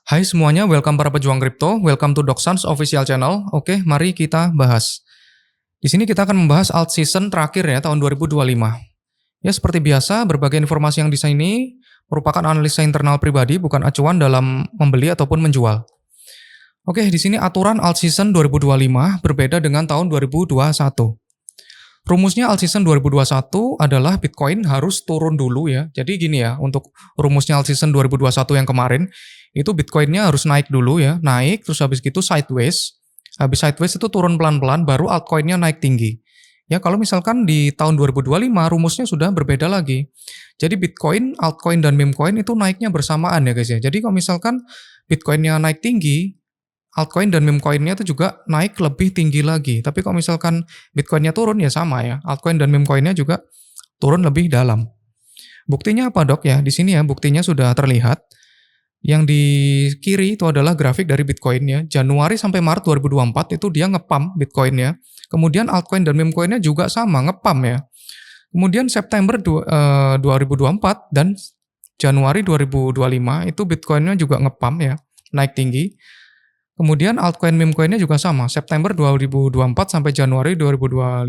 Hai semuanya, welcome para pejuang kripto, welcome to Docsans official channel. Oke, mari kita bahas. Di sini kita akan membahas alt season terakhir ya tahun 2025. Ya seperti biasa, berbagai informasi yang di sini merupakan analisa internal pribadi, bukan acuan dalam membeli ataupun menjual. Oke, di sini aturan alt season 2025 berbeda dengan tahun 2021. Rumusnya alt season 2021 adalah Bitcoin harus turun dulu ya. Jadi gini ya, untuk rumusnya alt season 2021 yang kemarin, itu Bitcoinnya harus naik dulu ya, naik terus habis gitu sideways. Habis sideways itu turun pelan-pelan, baru altcoinnya naik tinggi. Ya kalau misalkan di tahun 2025 rumusnya sudah berbeda lagi. Jadi Bitcoin, altcoin, dan meme coin itu naiknya bersamaan ya guys ya. Jadi kalau misalkan Bitcoinnya naik tinggi, altcoin dan meme coinnya itu juga naik lebih tinggi lagi. Tapi kalau misalkan Bitcoinnya turun ya sama ya, altcoin dan meme coinnya juga turun lebih dalam. Buktinya apa dok ya? Di sini ya buktinya sudah terlihat. Yang di kiri itu adalah grafik dari Bitcoinnya. Januari sampai Maret 2024 itu dia ngepump Bitcoinnya. Kemudian altcoin dan meme coinnya juga sama ngepump ya. Kemudian September 2024 dan Januari 2025 itu Bitcoinnya juga ngepump ya, naik tinggi. Kemudian altcoin meme coinnya juga sama, September 2024 sampai Januari 2025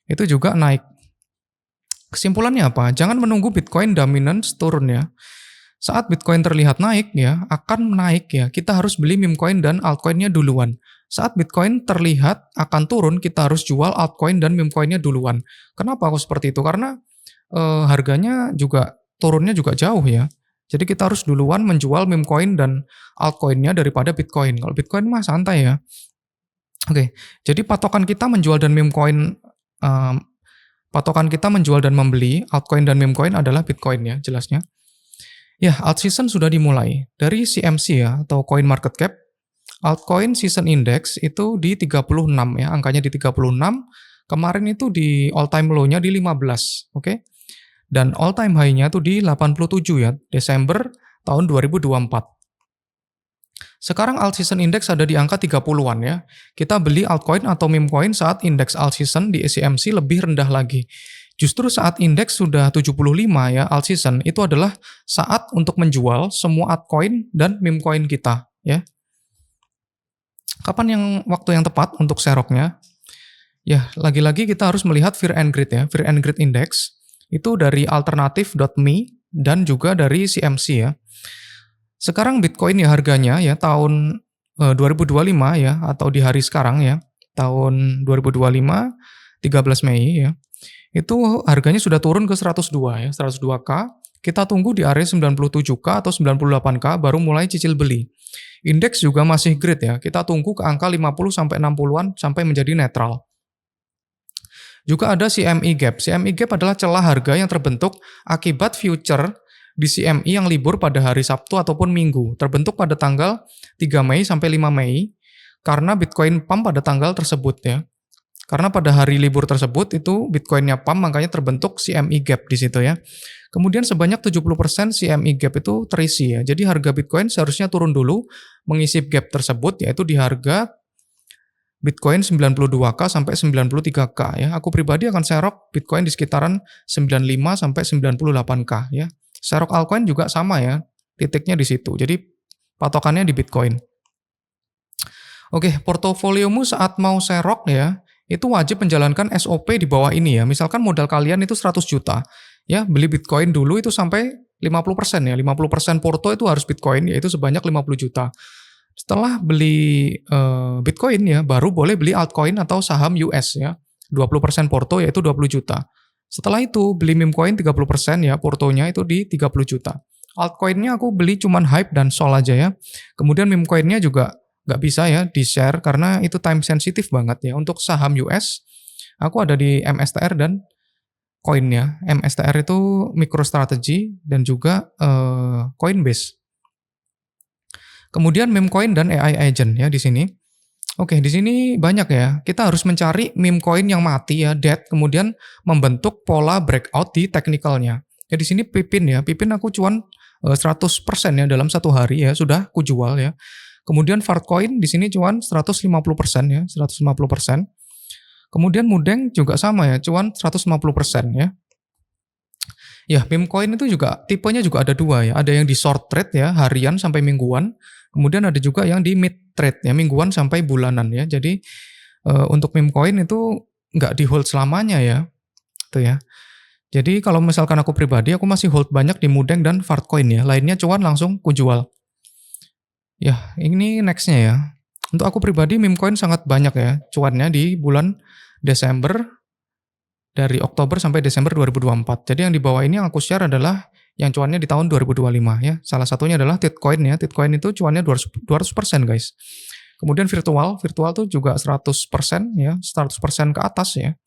itu juga naik. Kesimpulannya apa? Jangan menunggu Bitcoin dominance turun ya. Saat Bitcoin terlihat naik ya, akan naik ya, kita harus beli meme coin dan altcoinnya duluan. Saat Bitcoin terlihat akan turun, kita harus jual altcoin dan meme coinnya duluan. Kenapa aku seperti itu? Karena harganya juga turunnya juga jauh ya. Jadi kita harus duluan menjual meme coin dan altcoinnya daripada Bitcoin. Kalau Bitcoin mah santai ya. Oke, jadi patokan kita menjual dan meme coin, patokan kita menjual dan membeli altcoin dan meme coin adalah Bitcoin ya, jelasnya. Ya, alt season sudah dimulai. Dari CMC ya, atau Coin Market Cap, altcoin season index itu di 36 ya, angkanya di 36. Kemarin itu di all time low-nya di 15, oke? Dan all time high-nya itu di 87 ya, Desember tahun 2024. Sekarang alt season index ada di angka 30-an ya. Kita beli altcoin atau meme coin saat indeks alt season di CMC lebih rendah lagi. Justru saat indeks sudah 75 ya, alt season, itu adalah saat untuk menjual semua altcoin dan meme coin kita ya. Kapan waktu yang tepat untuk seroknya? Ya, lagi-lagi kita harus melihat Fear and Greed ya. Fear and Greed Index itu dari alternative.me dan juga dari CMC ya. Sekarang Bitcoin ya harganya ya tahun 2025 ya, atau di hari sekarang ya, tahun 2025 13 Mei ya. Itu harganya sudah turun ke 102 ya, 102K. Kita tunggu di area 97K atau 98K baru mulai cicil beli. Indeks juga masih great ya. Kita tunggu ke angka 50 sampai 60-an sampai menjadi netral. Juga ada CME gap. CME gap adalah celah harga yang terbentuk akibat future di CME yang libur pada hari Sabtu ataupun Minggu. Terbentuk pada tanggal 3 Mei sampai 5 Mei karena Bitcoin pump pada tanggal tersebut ya. Karena pada hari libur tersebut itu Bitcoinnya pump, makanya terbentuk CME gap di situ ya. Kemudian sebanyak 70% CME gap itu terisi ya. Jadi harga Bitcoin seharusnya turun dulu mengisi gap tersebut, yaitu di harga Bitcoin 92K sampai 93K ya. Aku pribadi akan serok Bitcoin di sekitaran 95 sampai 98K ya. Serok altcoin juga sama ya. Titiknya di situ. Jadi patokannya di Bitcoin. Oke, portofoliomu saat mau serok ya, itu wajib menjalankan SOP di bawah ini ya. Misalkan modal kalian itu 100 juta. Ya, beli Bitcoin dulu itu sampai 50% ya. 50% porto itu harus Bitcoin, yaitu sebanyak 50 juta. Setelah beli Bitcoin ya, baru boleh beli altcoin atau saham US ya. 20% porto yaitu 20 juta. Setelah itu beli meme coin 30% ya, portonya itu di 30 juta. Altcoinnya aku beli cuman hype dan sol aja ya. Kemudian meme coinnya juga nggak bisa ya di-share karena itu time sensitif banget ya. Untuk saham US, aku ada di MSTR dan Coinnya. MSTR itu MicroStrategy dan juga Coinbase. Kemudian meme coin dan AI agent ya di sini. Oke, di sini banyak ya. Kita harus mencari meme coin yang mati ya, dead, kemudian membentuk pola breakout di technicalnya. Ya di sini Pipin ya. Pipin aku cuan 100% ya dalam satu hari ya, sudah aku jual ya. Kemudian Farcoin di sini cuan 150% ya, 150%. Kemudian Mudeng juga sama ya, cuan 150% ya. Ya, meme coin itu juga tipenya juga ada 2 ya, ada yang di short trade ya, harian sampai mingguan, kemudian ada juga yang di mid trade ya, mingguan sampai bulanan ya. Jadi, untuk meme coin itu nggak di-hold selamanya ya, itu ya. Jadi kalau misalkan aku pribadi, aku masih hold banyak di Mudeng dan Fartcoin ya, lainnya cuan langsung kujual. Ya, ini next-nya ya. Untuk aku pribadi meme coin sangat banyak ya, cuannya di bulan Desember, dari Oktober sampai Desember 2024. Jadi yang di bawah ini yang aku share adalah yang cuannya di tahun 2025 ya. Salah satunya adalah Titcoin ya. Titcoin itu cuannya 200% guys. Kemudian virtual tuh juga 100% ya, 100% ke atas ya.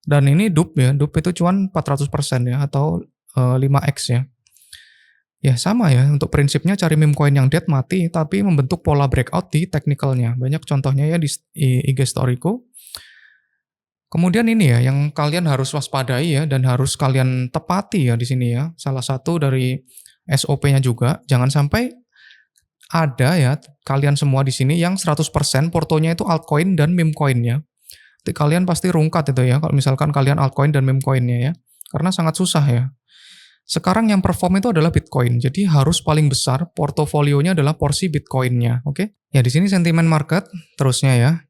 Dan ini DUP ya, DUP itu cuan 400% ya, atau 5x ya. Ya sama ya, untuk prinsipnya cari meme coin yang dead mati, tapi membentuk pola breakout di technicalnya. Banyak contohnya ya di IG storyku. Kemudian ini ya, yang kalian harus waspadai ya, dan harus kalian tepati ya di sini ya. Salah satu dari SOP-nya juga, jangan sampai ada ya, kalian semua di sini yang 100% portonya itu altcoin dan meme coin-nya. Kalian pasti rungkat itu ya, kalau misalkan kalian altcoin dan meme coin-nya ya. Karena sangat susah ya. Sekarang yang perform itu adalah Bitcoin, jadi harus paling besar portofolionya adalah porsi Bitcoin-nya, oke? Ya di sini sentimen market, terusnya ya.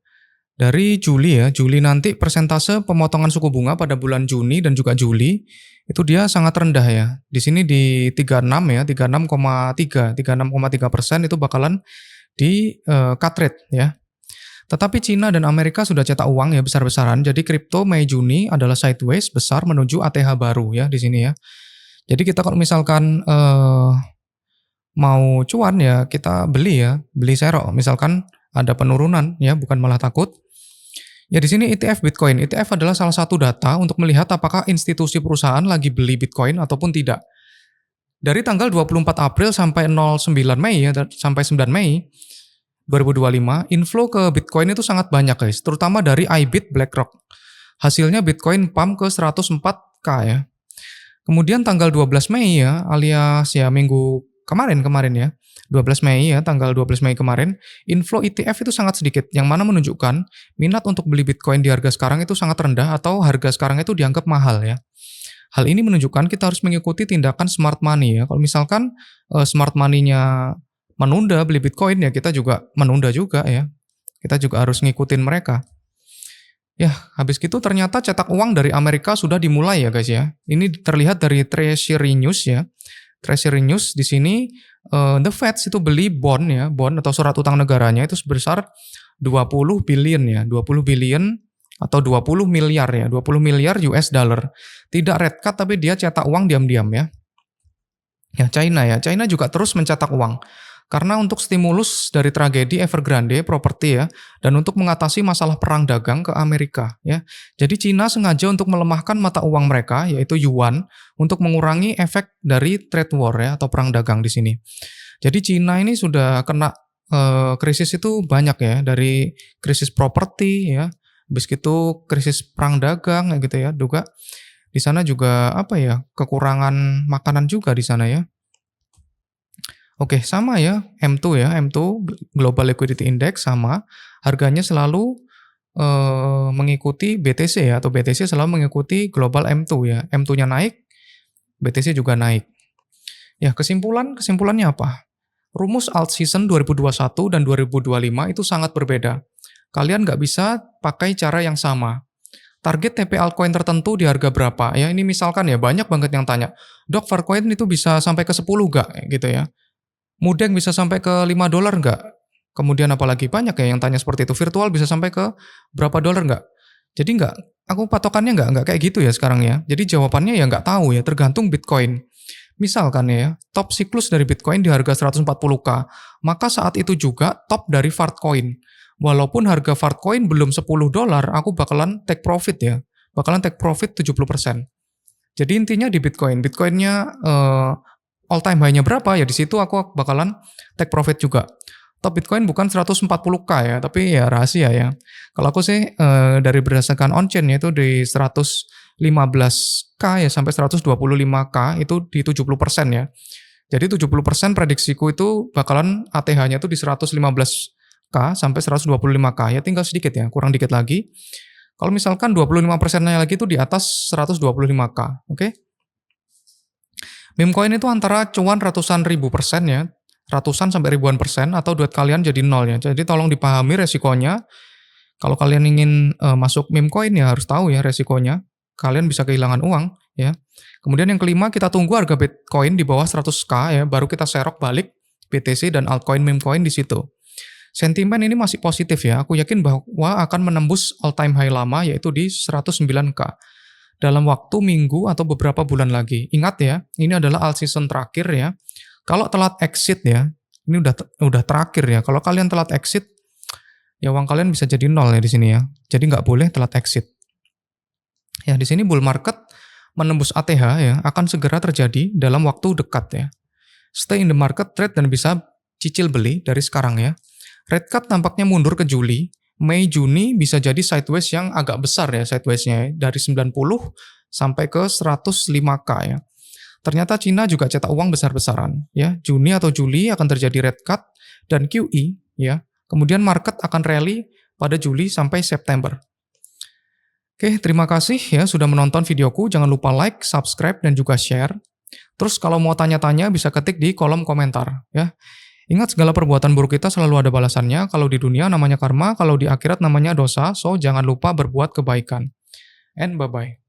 Dari Juli ya, Juli nanti persentase pemotongan suku bunga pada bulan Juni dan juga Juli, itu dia sangat rendah ya. Di sini di 36 ya, 36,3% itu bakalan di cut rate ya. Tetapi Cina dan Amerika sudah cetak uang ya besar-besaran, jadi kripto Mei Juni adalah sideways besar menuju ATH baru ya di sini ya. Jadi kita kalau misalkan mau cuan ya kita beli ya, beli serok. Misalkan ada penurunan ya, bukan malah takut. Ya di sini ETF Bitcoin. ETF adalah salah satu data untuk melihat apakah institusi perusahaan lagi beli Bitcoin ataupun tidak. Dari tanggal 24 April sampai 09 Mei ya, sampai 9 Mei 2025, inflow ke Bitcoin itu sangat banyak guys, terutama dari IBIT BlackRock. Hasilnya Bitcoin pump ke 104k ya. Kemudian tanggal 12 Mei ya, alias ya minggu kemarin ya, 12 Mei ya, tanggal 12 Mei kemarin, inflow ETF itu sangat sedikit, yang mana menunjukkan minat untuk beli Bitcoin di harga sekarang itu sangat rendah atau harga sekarang itu dianggap mahal ya. Hal ini menunjukkan kita harus mengikuti tindakan smart money ya. Kalau misalkan smart money-nya menunda beli Bitcoin ya, kita juga menunda juga ya. Kita juga harus ngikutin mereka. Ya, habis gitu ternyata cetak uang dari Amerika sudah dimulai ya guys ya. Ini terlihat dari Treasury News ya. Treasury News di sini The Fed itu beli bond ya, bond atau surat utang negaranya itu sebesar 20 billion ya, 20 billion atau 20 miliar ya, 20 miliar US dollar. Tidak red cut tapi dia cetak uang diam-diam ya. Ya, China juga terus mencetak uang. Karena untuk stimulus dari tragedi Evergrande properti ya, dan untuk mengatasi masalah perang dagang ke Amerika ya. Jadi Cina sengaja untuk melemahkan mata uang mereka yaitu yuan untuk mengurangi efek dari trade war ya atau perang dagang di sini. Jadi Cina ini sudah kena krisis itu banyak ya, dari krisis properti ya, habis itu krisis perang dagang ya gitu ya, juga di sana juga apa ya, kekurangan makanan juga di sana ya. Oke, sama ya, M2 ya, M2 Global Liquidity Index sama, harganya selalu mengikuti BTC ya, atau BTC selalu mengikuti Global M2 ya. M2-nya naik, BTC juga naik. Ya, kesimpulannya apa? Rumus alt season 2021 dan 2025 itu sangat berbeda. Kalian nggak bisa pakai cara yang sama. Target TP altcoin tertentu di harga berapa? Ya, ini misalkan ya, banyak banget yang tanya, Dok, Farcoin itu bisa sampai ke 10 nggak? Gitu ya. Mudeng bisa sampai ke $5 nggak? Kemudian apalagi banyak ya yang tanya seperti itu. Virtual bisa sampai ke berapa dolar nggak? Jadi nggak, aku patokannya nggak kayak gitu ya sekarang ya. Jadi jawabannya ya nggak tahu ya, tergantung Bitcoin. Misalkan ya, top siklus dari Bitcoin di harga 140k, maka saat itu juga top dari Fartcoin. Walaupun harga Fartcoin belum $10, aku bakalan take profit ya. Bakalan take profit 70%. Jadi intinya di Bitcoin. Bitcoinnya all time high-nya berapa ya, di situ aku bakalan take profit juga. Top Bitcoin bukan 140k ya, tapi ya rahasia ya. Kalau aku sih dari berdasarkan on-chain itu di 115k ya sampai 125k itu di 70% ya. Jadi 70% prediksiku itu bakalan ATH-nya itu di 115k sampai 125k ya, tinggal sedikit ya, kurang dikit lagi. Kalau misalkan 25%-nya lagi itu di atas 125k, oke? Meme coin itu antara cuan ratusan ribu persen ya, ratusan sampai ribuan persen atau duit kalian jadi nol ya. Jadi tolong dipahami resikonya. Kalau kalian ingin masuk meme coin ya harus tahu ya resikonya. Kalian bisa kehilangan uang ya. Kemudian yang kelima, kita tunggu harga Bitcoin di bawah 100k ya, baru kita serok balik BTC dan altcoin meme coin di situ. Sentimen ini masih positif ya. Aku yakin bahwa akan menembus all time high lama yaitu di 109k dalam waktu minggu atau beberapa bulan lagi. Ingat ya, ini adalah alt season terakhir ya. Kalau telat exit ya, ini udah terakhir ya. Kalau kalian telat exit, ya uang kalian bisa jadi nol ya di sini ya. Jadi nggak boleh telat exit. Ya di sini bull market menembus ATH ya akan segera terjadi dalam waktu dekat ya. Stay in the market, trade dan bisa cicil beli dari sekarang ya. Red cut tampaknya mundur ke Juli. Mei Juni bisa jadi sideways yang agak besar ya sidewaysnya ya. Dari 90 sampai ke 105k ya. Ternyata Cina juga cetak uang besar-besaran ya. Juni atau Juli akan terjadi red cut dan QE ya. Kemudian market akan rally pada Juli sampai September. Oke, terima kasih ya sudah menonton videoku. Jangan lupa like, subscribe dan juga share. Terus kalau mau tanya-tanya bisa ketik di kolom komentar ya. Ingat, segala perbuatan buruk kita selalu ada balasannya. Kalau di dunia namanya karma, kalau di akhirat namanya dosa. So jangan lupa berbuat kebaikan. And bye-bye.